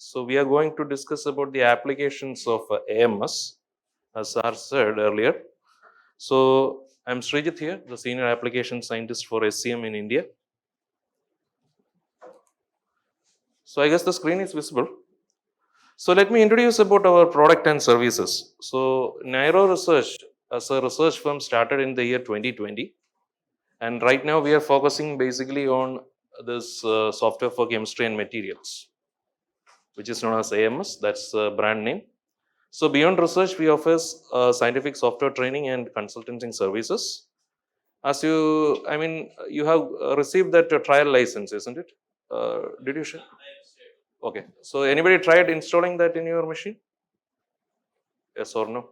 So we are going to discuss about the applications of AMS, as Sir said earlier. So I'm Sreejit here, the Senior Application Scientist for SCM in India. So I guess the screen is visible. So let me introduce about our product and services. So Nairo Research as a research firm started in the year 2020. And right now we are focusing basically on this software for chemistry and materials, which is known as AMS, that's the brand name. So beyond research, we offer scientific software training and consulting services. As you, you have received that trial license, isn't it? Did you share? Okay. So anybody tried installing that in your machine? Yes or no?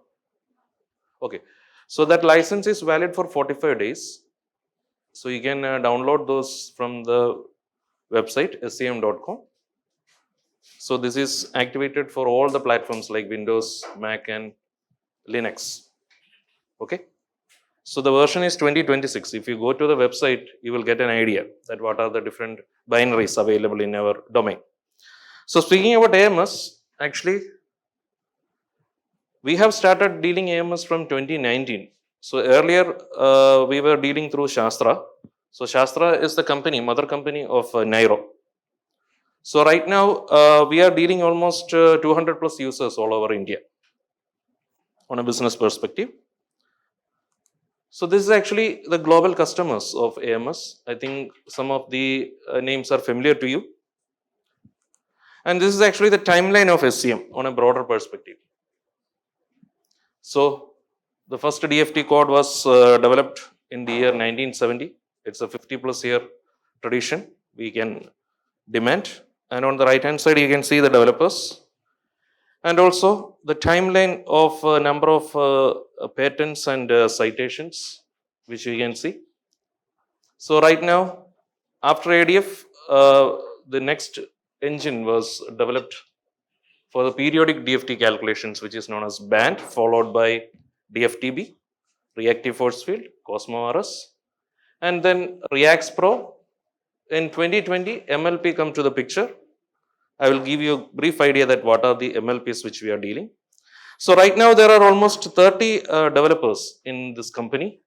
Okay. So that license is valid for 45 days. So you can download those from the website scm.com. So this is activated for all the platforms like Windows, Mac and Linux. Okay. So the version is 2026. If you go to the website, you will get an idea that what are the different binaries available in our domain. So speaking about AMS, actually, we have started dealing AMS from 2019. So earlier, we were dealing through Shastra. So Shastra is the company, mother company of Nairo. So right now, we are dealing almost 200 plus users all over India on a business perspective. So this is actually the global customers of AMS. I think some of the names are familiar to you. And this is actually the timeline of SCM on a broader perspective. So the first DFT code was developed in the year 1970. It's a 50 plus year tradition we can demand. And on the right hand side, you can see the developers. And also the timeline of a number of patents and citations, which you can see. So right now, after ADF, the next engine was developed for the periodic DFT calculations, which is known as BAND, followed by DFTB, reactive force field, Cosmo RS, and then Reacts Pro. In 2020, MLP come to the picture. I will give you a brief idea that what are the MLPs which we are dealing. So right now there are almost 30 developers in this company.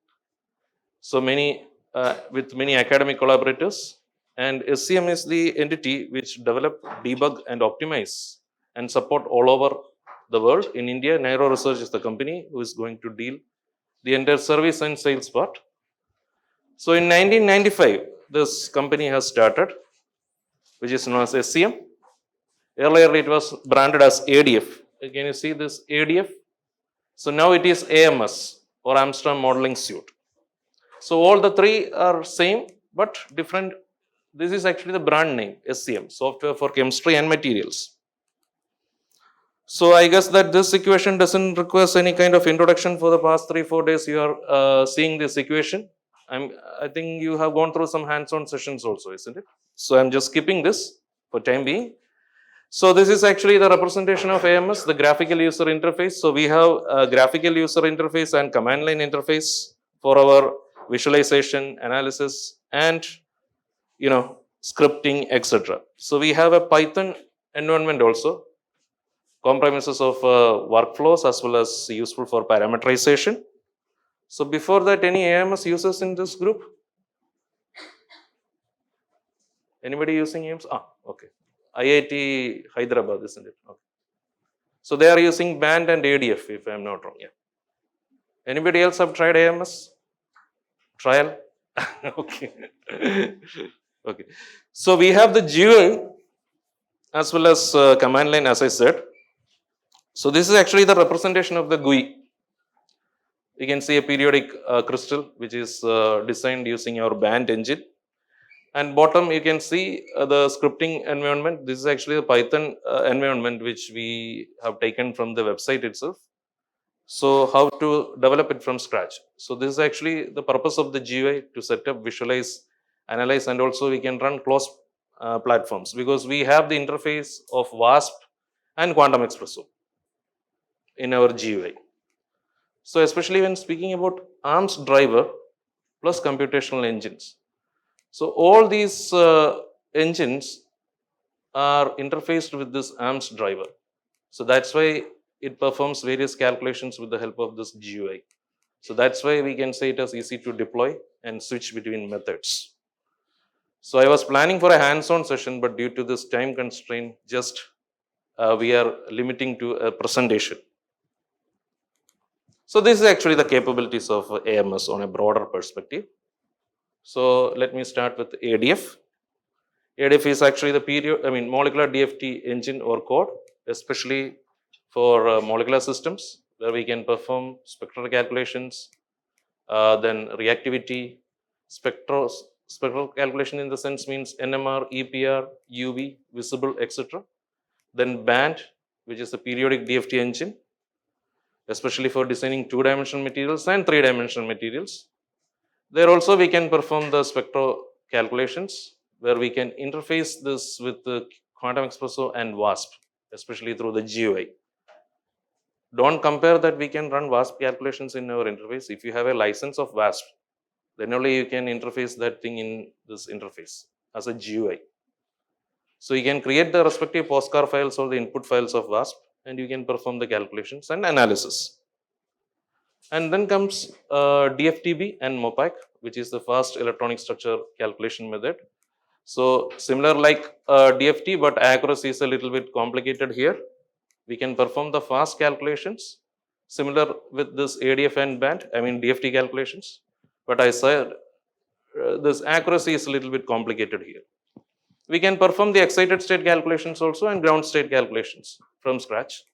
So many with many academic collaborators, and SCM is the entity which develop, debug and optimize and support all over the world. In India, Nairo Research is the company who is going to deal the entire service and sales part. So in 1995, this company has started, which is known as SCM. Earlier it was branded as ADF. Can you see this ADF? So now it is AMS or Armstrong Modeling Suite. So all the three are same but different. This is actually the brand name, SCM, Software for Chemistry and Materials. So I guess that this equation doesn't require any kind of introduction. For the past 3-4 days you are seeing this equation. I think you have gone through some hands-on sessions also, isn't it? So I'm just skipping this for time being. So this is actually the representation of AMS, the graphical user interface. So we have a graphical user interface and command line interface for our visualization, analysis, and scripting, etc. So we have a Python environment also, compromises of workflows as well as useful for parameterization. So before that, any AMS users in this group? Anybody using AMS? Okay. IIT Hyderabad, isn't it? Okay. So they are using BAND and ADF, if I am not wrong. Yeah. Anybody else have tried AMS? Trial? Okay. Okay. So we have the GUI as well as command line, as I said. So this is actually the representation of the GUI. You can see a periodic crystal which is designed using our BAND engine. And bottom you can see the scripting environment. This is actually the Python environment which we have taken from the website itself. So how to develop it from scratch. So this is actually the purpose of the GUI, to set up, visualize, analyze, and also we can run closed platforms because we have the interface of WASP and Quantum Espresso in our GUI. So especially when speaking about ARMS driver plus computational engines. So all these engines are interfaced with this ARMS driver. So that's why it performs various calculations with the help of this GUI. So that's why we can say it is easy to deploy and switch between methods. So I was planning for a hands-on session, but due to this time constraint, just we are limiting to a presentation. So this is actually the capabilities of AMS on a broader perspective. So let me start with ADF. ADF is actually the molecular DFT engine or code, especially for molecular systems where we can perform spectral calculations, then reactivity, spectral calculation in the sense means NMR, EPR, UV, visible, etc. Then band, which is a periodic DFT engine, especially for designing two-dimensional materials and three-dimensional materials. There also we can perform the spectral calculations where we can interface this with the quantum espresso and WASP, especially through the GUI. Don't compare that we can run WASP calculations in our interface. If you have a license of WASP, then only you can interface that thing in this interface as a GUI. So you can create the respective postcard files or the input files of WASP and you can perform the calculations and analysis. And then comes DFTB and MOPAC, which is the fast electronic structure calculation method. So similar like DFT, but accuracy is a little bit complicated here. We can perform the fast calculations similar with this ADF and band, DFT calculations. But I said this accuracy is a little bit complicated here. We can perform the excited state calculations also and ground state calculations from scratch.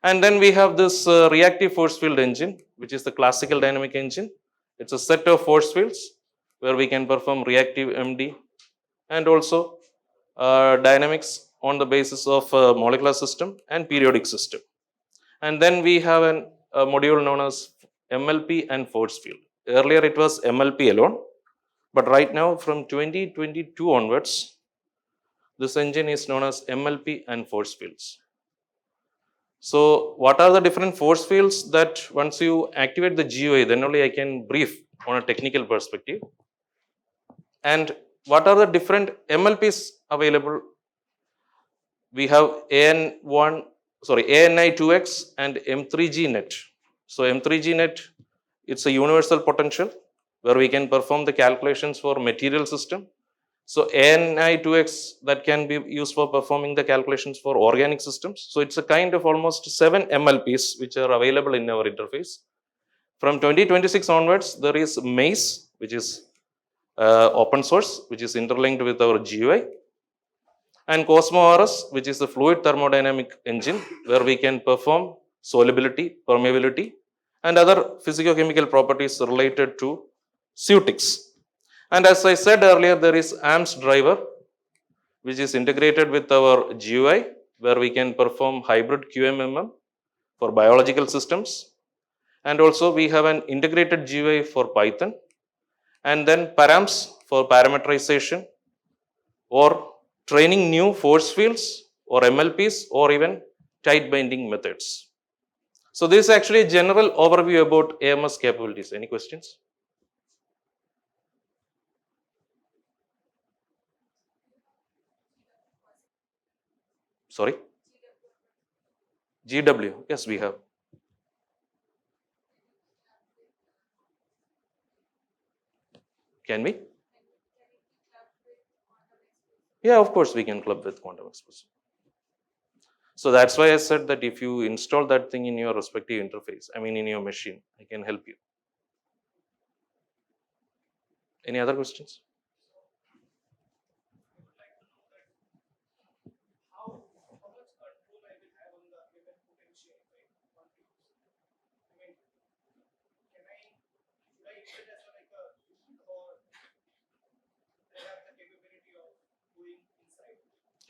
And then we have this reactive force field engine, which is the classical dynamic engine. It's a set of force fields where we can perform reactive MD and also dynamics on the basis of molecular system and periodic system. And then we have a module known as MLP and force field. Earlier it was MLP alone, but right now from 2022 onwards, this engine is known as MLP and force fields. So what are the different force fields that once you activate the GUI, then only I can brief on a technical perspective. And what are the different MLPs available? We have ANI2X and M3G net. So M3G net, it's a universal potential where we can perform the calculations for material system. So ANI2X that can be used for performing the calculations for organic systems. So it's a kind of almost 7 MLPs which are available in our interface. From 2026 onwards, there is MACE, which is open source, which is interlinked with our GUI. And COSMO-RS, which is the fluid thermodynamic engine, where we can perform solubility, permeability, and other physicochemical properties related to Sutics. And as I said earlier, there is AMS driver, which is integrated with our GUI, where we can perform hybrid QMMM for biological systems. And also we have an integrated GUI for Python. And then params for parameterization or training new force fields or MLPs or even tight binding methods. So this is actually a general overview about AMS capabilities. Any questions? Sorry? GW, yes, we have. Can we? Yeah, of course we can club with quantum espresso. So that's why I said that if you install that thing in your respective interface, in your machine, I can help you. Any other questions?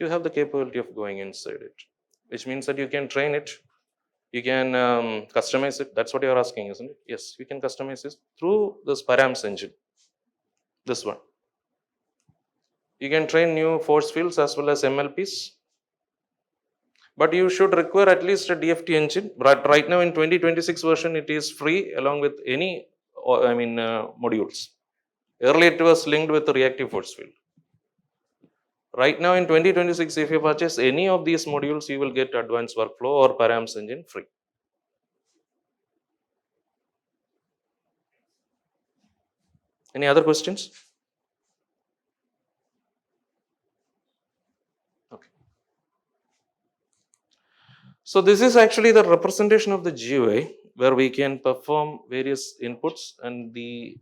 You have the capability of going inside it, which means that you can train it, you can customize it. That's what you're asking, isn't it? Yes, you can customize it through this params engine, this one. You can train new force fields as well as MLPs, but you should require at least a DFT engine. But right now in 2026 version, it is free along with any modules. Earlier it was linked with the reactive force field. Right now in 2026, if you purchase any of these modules, you will get advanced workflow or params engine free. Any other questions? Okay. So this is actually the representation of the GUI where we can perform various inputs and the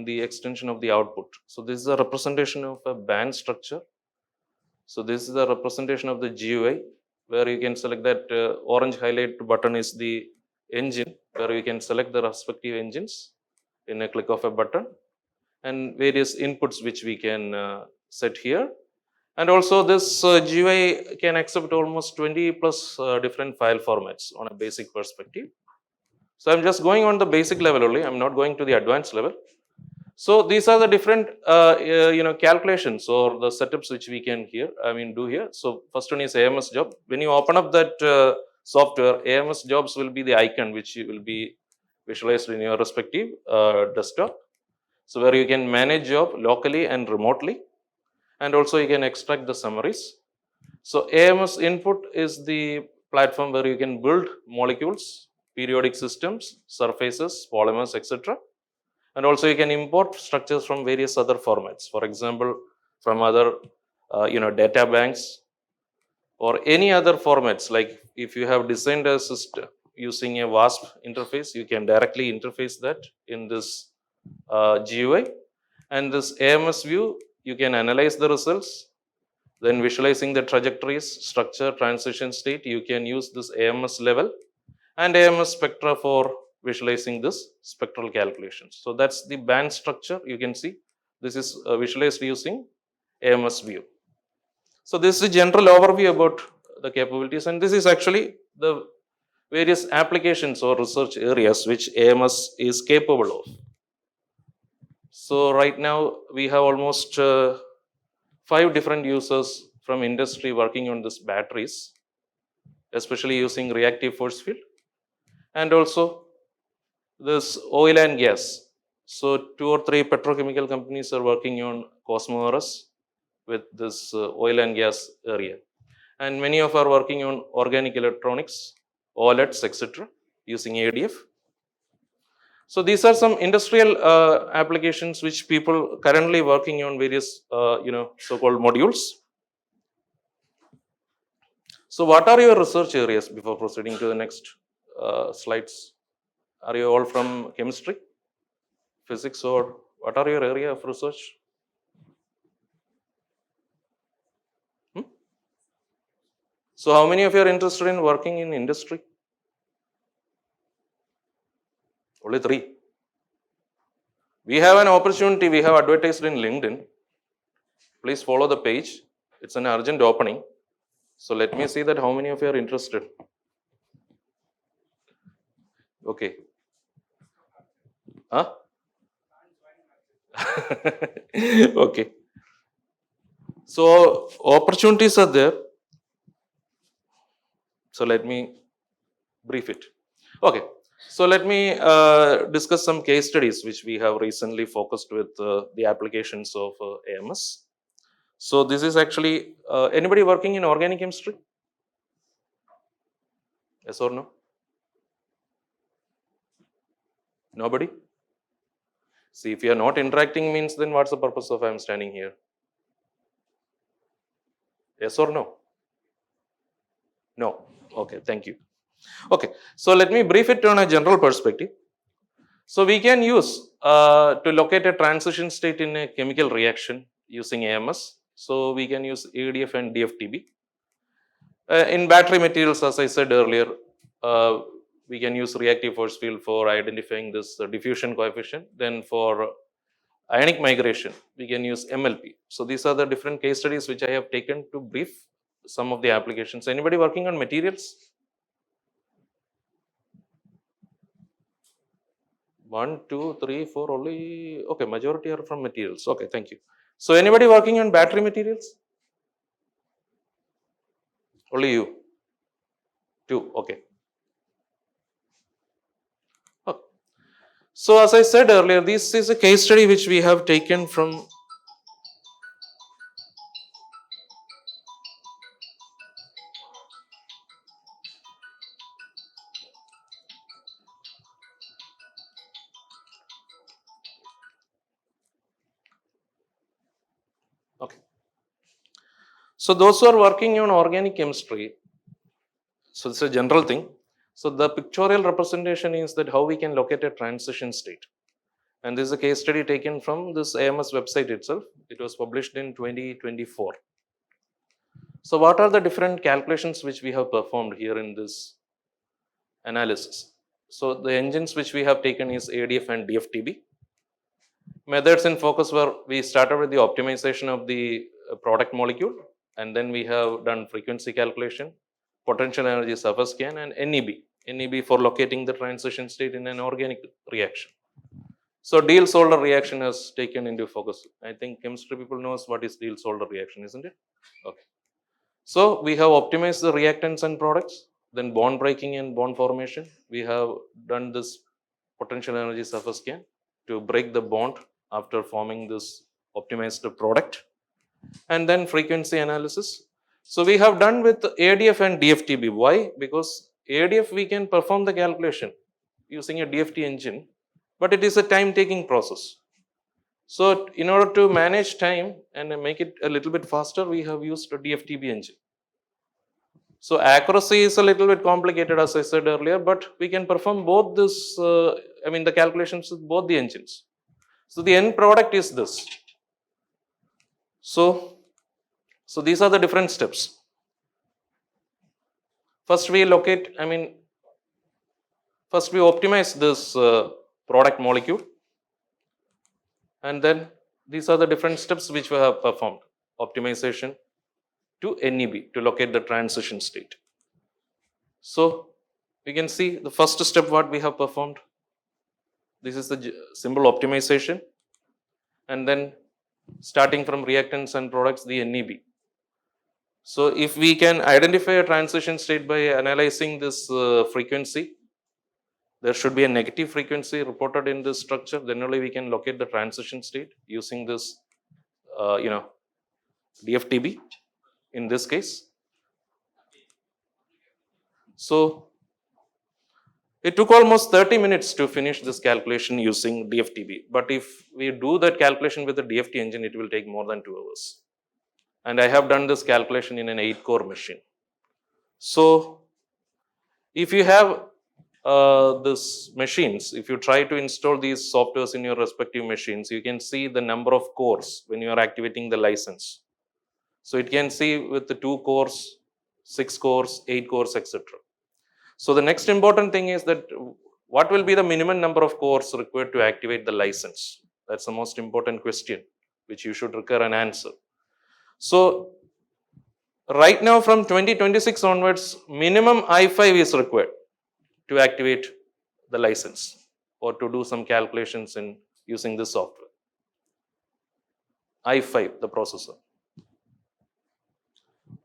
the extension of the output. So this is a representation of a band structure. So this is the representation of the GUI where you can select that orange highlight button is the engine where you can select the respective engines in a click of a button and various inputs which we can set here. And also this GUI can accept almost 20 plus different file formats on a basic perspective. So I'm just going on the basic level only. I'm not going to the advanced level. So these are the different calculations or the setups which we can do here. So first one is AMS job. When you open up that software, AMS jobs will be the icon which will be visualized in your respective desktop. So where you can manage job locally and remotely, and also you can extract the summaries. So AMS input is the platform where you can build molecules, periodic systems, surfaces, polymers, etc. And also you can import structures from various other formats. For example, from other data banks or any other formats. Like if you have designed a system using a WASP interface, you can directly interface that in this GUI. And this AMS view, you can analyze the results. Then visualizing the trajectories, structure, transition state, you can use this AMS level and AMS spectra for visualizing this spectral calculations. So that's the band structure. You can see this is visualized using AMS view. So this is a general overview about the capabilities, and this is actually the various applications or research areas which AMS is capable of. So right now we have almost 5 different users from industry working on this batteries, especially using reactive force field, and also this oil and gas. So 2 or 3 petrochemical companies are working on Cosmos with this oil and gas area. And many of are working on organic electronics, OLEDs, etc. using ADF. So these are some industrial applications which people currently working on various so-called modules. So what are your research areas before proceeding to the next slides? Are you all from chemistry, physics, or what are your area of research? So how many of you are interested in working in industry? Only 3. We have an opportunity, we have advertised in LinkedIn. Please follow the page. It's an urgent opening. So let me see that how many of you are interested. Okay. Huh? Okay. So opportunities are there. So let me brief it. Okay. So let me discuss some case studies which we have recently focused with the applications of AMS. So this is actually anybody working in organic chemistry? Yes or no? Nobody? See, if you are not interacting means then what's the purpose of I am standing here? Yes or no? No. Okay, thank you. Okay, so let me brief it on a general perspective. So we can use to locate a transition state in a chemical reaction using AMS. So we can use ADF and DFTB. In battery materials, as I said earlier, we can use reactive force field for identifying this diffusion coefficient. Then for ionic migration, we can use MLP. So these are the different case studies which I have taken to brief some of the applications. Anybody working on materials? 1, 2, 3, 4 only. Okay, majority are from materials. Okay, thank you. So anybody working on battery materials? Only you. 2. Okay. So as I said earlier, this is a case study which we have taken from Okay. So those who are working on organic chemistry, so it's a general thing. So the pictorial representation is that how we can locate a transition state. And this is a case study taken from this AMS website itself. It was published in 2024. So what are the different calculations which we have performed here in this analysis? So the engines which we have taken is ADF and DFTB. Methods in focus were, we started with the optimization of the product molecule, and then we have done frequency calculation, potential energy surface scan, and NEB for locating the transition state in an organic reaction. So Diels-Solder reaction is taken into focus. I think chemistry people knows what is Diels-Solder reaction, isn't it? Okay. So we have optimized the reactants and products, then bond breaking and bond formation. We have done this potential energy surface scan to break the bond after forming this optimized product, and then frequency analysis. So we have done with ADF and DFTB. Why? Because ADF we can perform the calculation using a DFT engine, but it is a time taking process. So in order to manage time and make it a little bit faster, we have used a DFTB engine. So accuracy is a little bit complicated, as I said earlier, but we can perform both this, the calculations with both the engines. So the end product is this. So these are the different steps. First we locate, first we optimize this product molecule, and then these are the different steps which we have performed. Optimization to NEB to locate the transition state. So we can see the first step what we have performed. This is the simple optimization, and then starting from reactants and products, the NEB. So if we can identify a transition state by analyzing this frequency, there should be a negative frequency reported in this structure, then only we can locate the transition state using this DFTB in this case. So it took almost 30 minutes to finish this calculation using DFTB, but if we do that calculation with the DFT engine, it will take more than 2 hours. And I have done this calculation in an 8-core machine. So if you have these machines, if you try to install these softwares in your respective machines, you can see the number of cores when you are activating the license. So it can see with the 2 cores, 6 cores, 8 cores, etc. So the next important thing is that what will be the minimum number of cores required to activate the license? That's the most important question which you should recur and answer. So right now from 2026 onwards, minimum I5 is required to activate the license or to do some calculations in using this software. I5, the processor.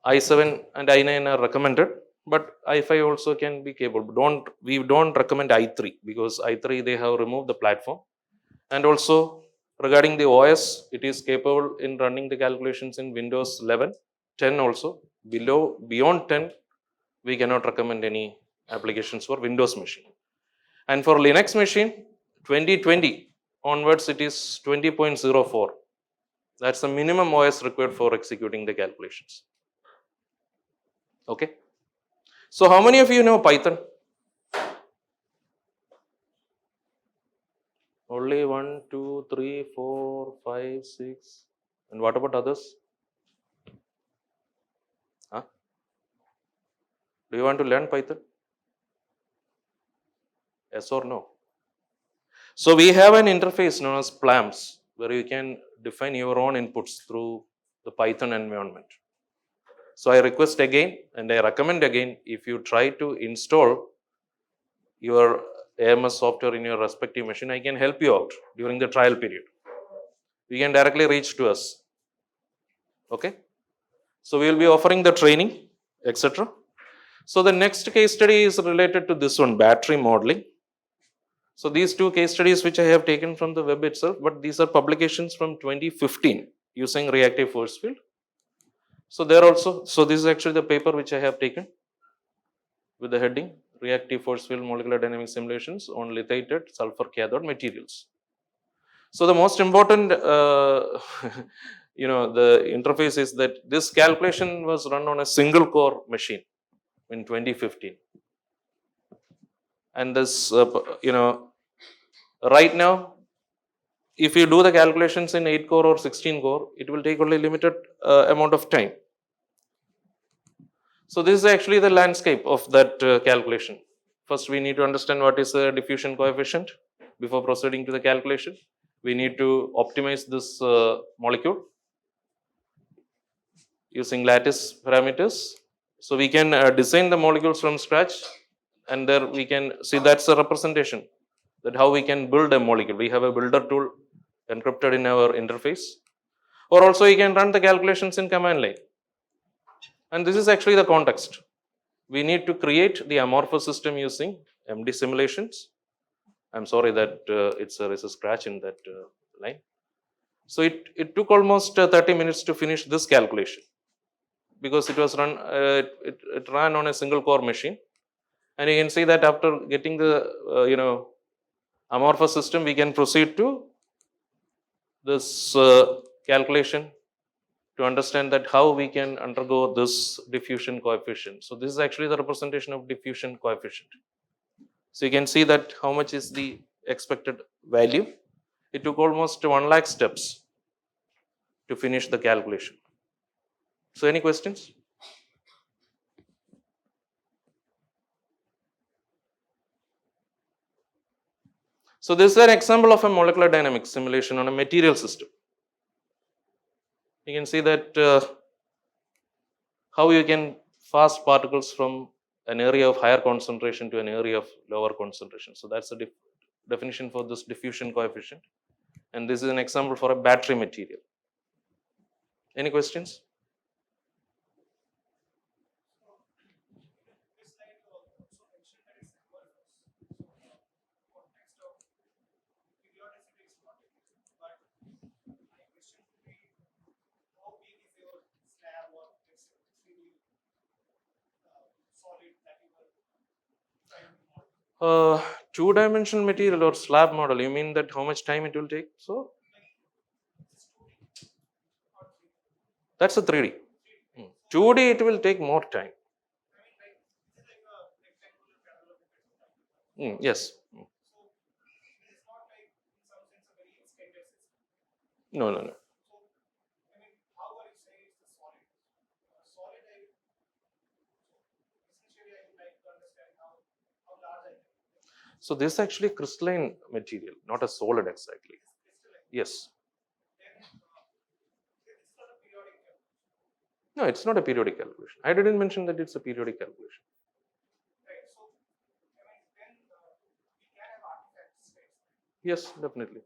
I7 and I9 are recommended, but I5 also can be capable. We don't recommend I3 because I3 they have removed the platform, and also regarding the OS, it is capable in running the calculations in Windows 11, 10 also. Beyond 10, we cannot recommend any applications for Windows machine. And for Linux machine, 2020 onwards, it is 20.04. That's the minimum OS required for executing the calculations. Okay. So how many of you know Python? Only 1, 2, 3, 4, 5, 6. And what about others? Huh? Do you want to learn Python? Yes or no? So we have an interface known as PLAMS where you can define your own inputs through the Python environment. So I request again and I recommend again, if you try to install your AMS software in your respective machine, I can help you out during the trial period. You can directly reach to us. Okay. So we will be offering the training, etc. So the next case study is related to this one, battery modeling. So these 2 case studies which I have taken from the web itself, but these are publications from 2015 using reactive force field. So there also, so this is actually the paper which I have taken with the heading reactive force field molecular dynamic simulations on lithiated sulfur cathode materials. So the most important the interface is that this calculation was run on a single core machine in 2015. And this, right now, if you do the calculations in 8 core or 16 core, it will take only limited amount of time. So this is actually the landscape of that calculation. First, we need to understand what is the diffusion coefficient before proceeding to the calculation. We need to optimize this molecule using lattice parameters. So we can design the molecules from scratch, and there we can see that's a representation that how we can build a molecule. We have a builder tool encrypted in our interface, or also you can run the calculations in command line. And this is actually the context. We need to create the amorphous system using MD simulations. I'm sorry that there's a scratch in that line. So it took almost 30 minutes to finish this calculation, because it was run, it ran on a single core machine. And you can see that after getting the amorphous system, we can proceed to this calculation to understand that how we can undergo this diffusion coefficient. So this is actually the representation of diffusion coefficient. So you can see that how much is the expected value. It took almost 1 lakh steps to finish the calculation. So any questions? So this is an example of a molecular dynamics simulation on a material system. You can see that how you can pass particles from an area of higher concentration to an area of lower concentration. So that's the definition for this diffusion coefficient. And this is an example for a battery material. Any questions? Two-dimensional material or slab model, you mean that how much time it will take? So that's a 3D. 2D it will take more time. Yes. No. So this is actually crystalline material, not a solid exactly. Yes. No, it's not a periodic calculation. I didn't mention that it's a periodic calculation. Yes, definitely.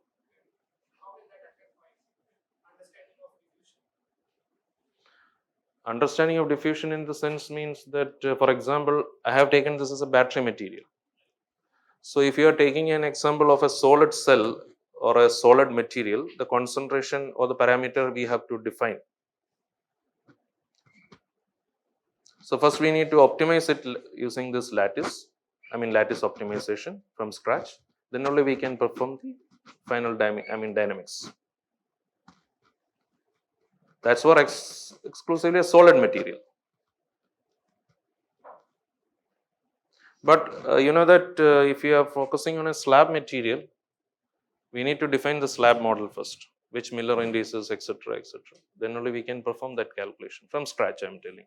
Understanding of diffusion in the sense means that, for example, I have taken this as a battery material. So if you are taking an example of a solid cell or a solid material, the concentration or the parameter we have to define. So first we need to optimize it using this lattice optimization from scratch. Then only we can perform the final dynamics. That's for exclusively a solid material. But you know that if you are focusing on a slab material, we need to define the slab model first, which Miller indices, etc., etc. Then only we can perform that calculation from scratch. I'm telling.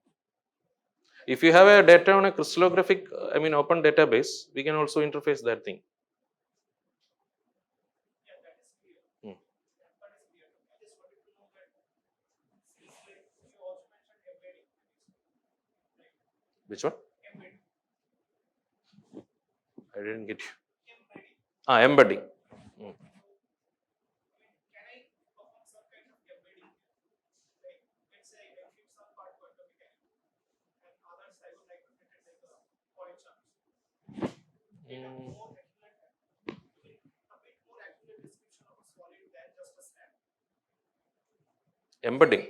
If you have a data on a crystallographic, open database, we can also interface that thing. Which one? I didn't get you. Embedding. Embedding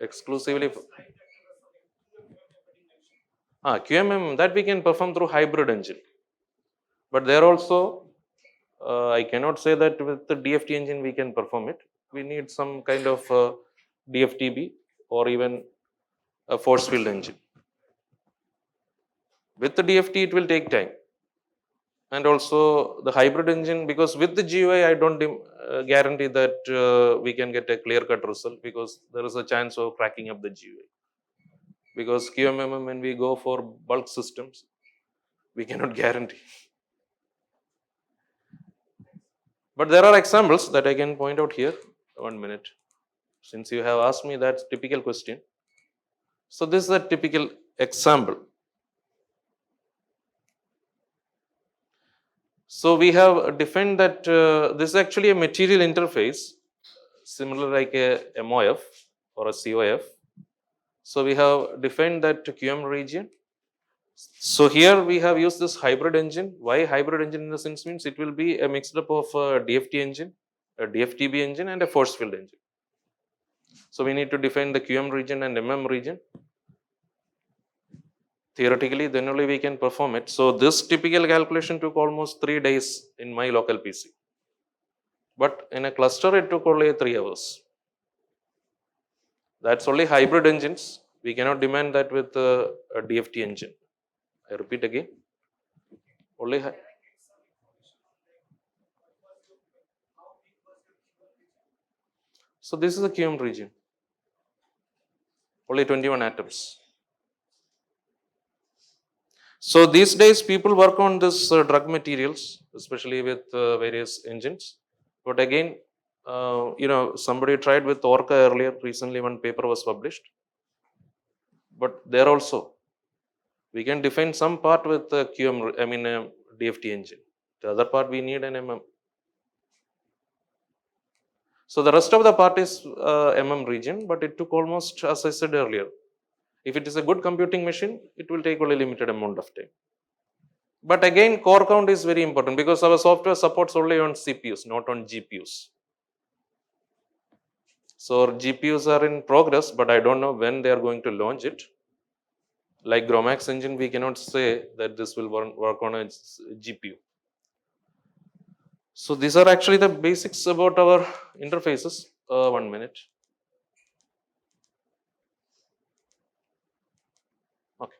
exclusively. QMM, that we can perform through hybrid engine. But there also, I cannot say that with the DFT engine we can perform it. we need some kind of DFTB or even a force field engine. With the DFT, it will take time. And also the hybrid engine, because with the GUI, I don't guarantee that we can get a clear-cut result, because there is a chance of cracking up the GUI. Because QMMM, when we go for bulk systems, we cannot guarantee. But there are examples that I can point out here. 1 minute. Since you have asked me that typical question. So this is a typical example. So we have defined that this is actually a material interface, similar like a MOF or a COF. So we have defined that QM region. So here we have used this hybrid engine. Why hybrid engine in the sense means it will be a mixed up of a DFT engine, a DFTB engine, and a force field engine. So we need to define the QM region and MM region. Theoretically, then only we can perform it. So this typical calculation took almost 3 days in my local PC. But in a cluster, it took only 3 hours. That's only hybrid engines. We cannot demand that with a DFT engine. I repeat again. Only so this is the QM region. Only 21 atoms. So these days people work on this drug materials, especially with various engines. But again, somebody tried with Orca earlier. Recently, one paper was published. But there also, we can define some part with DFT engine. The other part we need an MM. So the rest of the part is MM region, but it took almost, as I said earlier, if it is a good computing machine, it will take only limited amount of time. But again, core count is very important because our software supports only on CPUs, not on GPUs. So GPUs are in progress, but I don't know when they are going to launch it. Like Gromax engine, we cannot say that this will work on a GPU. So these are actually the basics about our interfaces. 1 minute. Okay.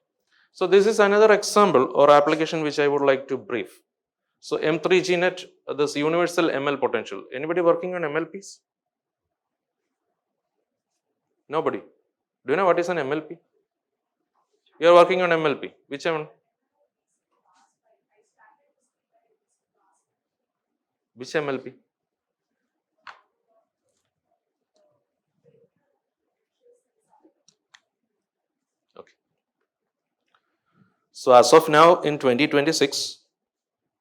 So this is another example or application which I would like to brief. So M3GNet, this universal ML potential. Anybody working on MLPs? Nobody. Do you know what is an MLP? You are working on MLP. Which one? Which MLP? Okay. So as of now in 2026,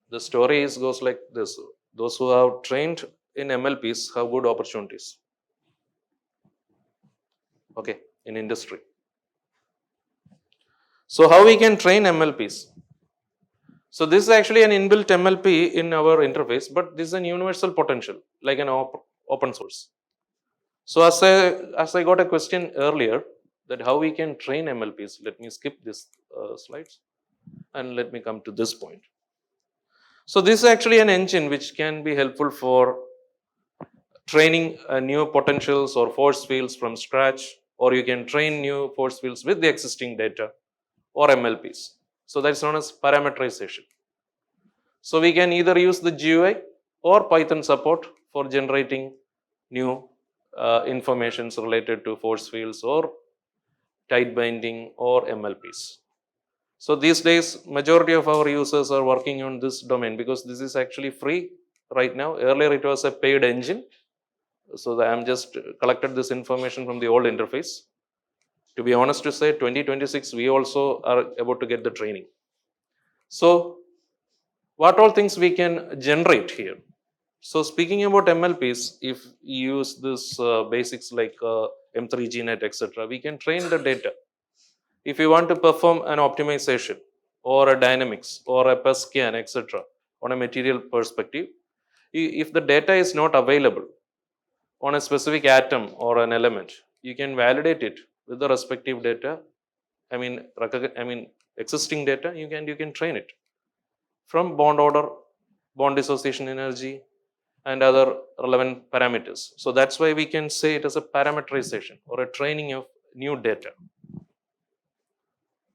the story goes like this. Those who have trained in MLPs have good opportunities. Okay, in industry. So how we can train MLPs? So this is actually an inbuilt MLP in our interface, but this is an universal potential, like an open source. So as I got a question earlier that how we can train MLPs, let me skip this slides and let me come to this point. So this is actually an engine which can be helpful for training new potentials or force fields from scratch, or you can train new force fields with the existing data or MLPs. So that's known as parameterization. So we can either use the GUI or Python support for generating new informations related to force fields or tight binding or MLPs. So these days, majority of our users are working on this domain because this is actually free right now. Earlier, it was a paid engine. So I'm just collected this information from the old interface. To be honest to say, 2026, we also are about to get the training. So what all things we can generate here? So speaking about MLPs, if you use this basics like M3GNet, etc., we can train the data. If you want to perform an optimization or a dynamics or a PES scan, etc., on a material perspective, if the data is not available on a specific atom or an element, you can validate it with the respective data. Existing data, you can train it from bond order, bond dissociation energy, and other relevant parameters. So that's why we can say it is a parameterization or a training of new data.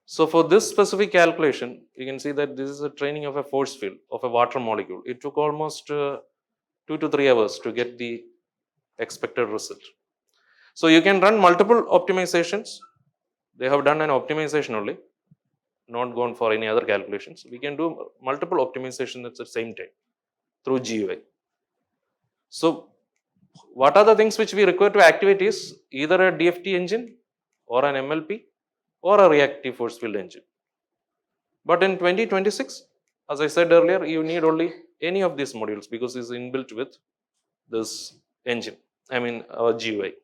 So for this specific calculation, you can see that this is a training of a force field of a water molecule. It took almost 2 to 3 hours to get the expected result. So you can run multiple optimizations. They have done an optimization only, not gone for any other calculations. We can do multiple optimizations at the same time through GUI. So what are the things which we require to activate is either a DFT engine or an MLP or a reactive force field engine. But in 2026, as I said earlier, you need only any of these modules because it's inbuilt with this engine, our GUI.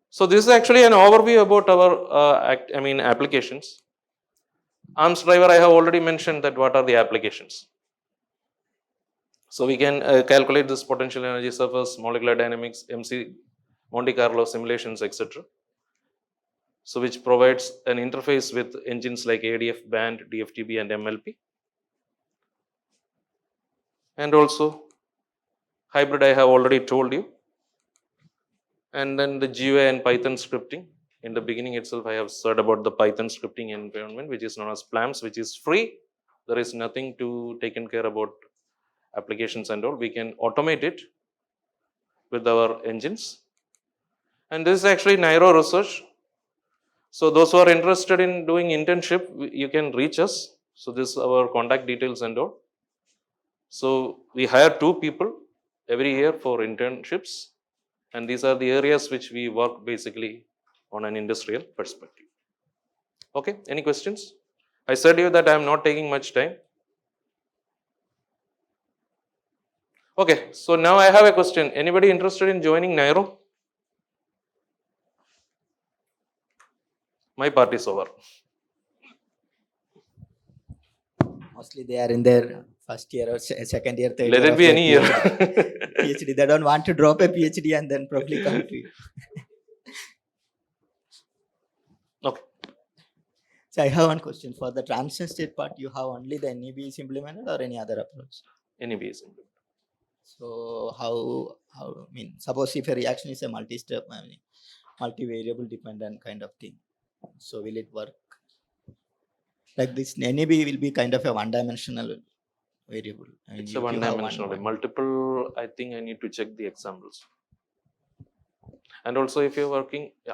So this is actually an overview about our applications. ARMS driver, I have already mentioned that what are the applications. So we can calculate this potential energy surface, molecular dynamics, MC, Monte Carlo simulations, etc. So which provides an interface with engines like ADF, band, DFTB and MLP. And also hybrid I have already told you. And then the GUI and Python scripting. In the beginning itself, I have said about the Python scripting environment, which is known as PLAMS, which is free. There is nothing to taken care about applications and all. We can automate it with our engines. And this is actually NIRO research. So those who are interested in doing internship, you can reach us. So this is our contact details and all. So we hire 2 people every year for internships. And these are the areas which we work basically on an industrial perspective. Okay, any questions? I said you that I am not taking much time. Okay, so now I have a question. Anybody interested in joining NIRO? My part is over. Mostly they are in their first year or second year, third Let year. it be any year. PhD. They don't want to drop a PhD and then probably come to you. Okay. So I have one question. For the transition state part, you have only the NEB is implemented or any other approach? NEB is implemented. So suppose if a reaction is a multi-step, multi-variable dependent kind of thing. So will it work? Like this NEB will be kind of a one-dimensional variable. It's a one-dimensional. Multiple, I think I need to check the examples. And also if you're working, yeah.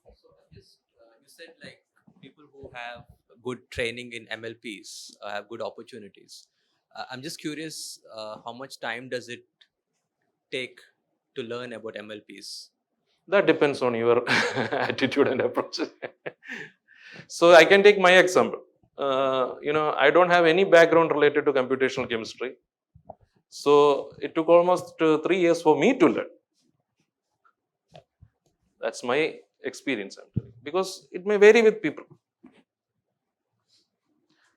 So you said like people who have good training in MLPs have good opportunities. I'm just curious, how much time does it take to learn about MLPs? That depends on your attitude and approach. So I can take my example. I don't have any background related to computational chemistry. So it took almost 3 years for me to learn. That's my experience, because it may vary with people.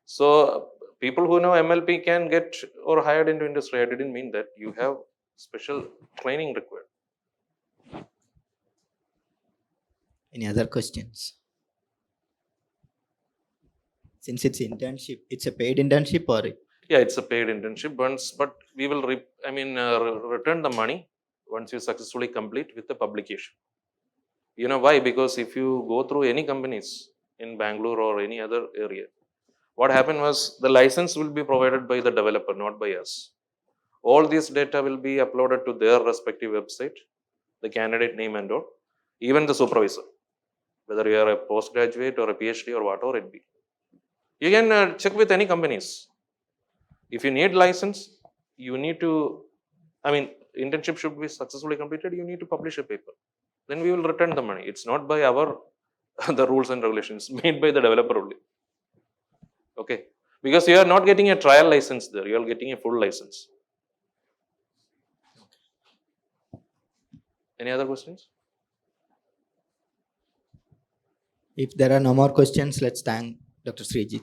So people who know MLP can get or hired into industry. I didn't mean that. You have special training required. Any other questions? Since it's internship, it's a paid internship or it? Yeah, it's a paid internship once, but we will return the money once you successfully complete with the publication. You know why? Because if you go through any companies in Bangalore or any other area, what happened was the license will be provided by the developer, not by us. All this data will be uploaded to their respective website, the candidate name and all, even the supervisor, whether you are a postgraduate or a PhD or whatever it be. You can check with any companies. If you need license, you need to, internship should be successfully completed, you need to publish a paper. Then we will return the money. It's not by our, the rules and regulations, made by the developer only. Okay. Because you are not getting a trial license there, you are getting a full license. Any other questions? If there are no more questions, let's thank Dr. Sreejit.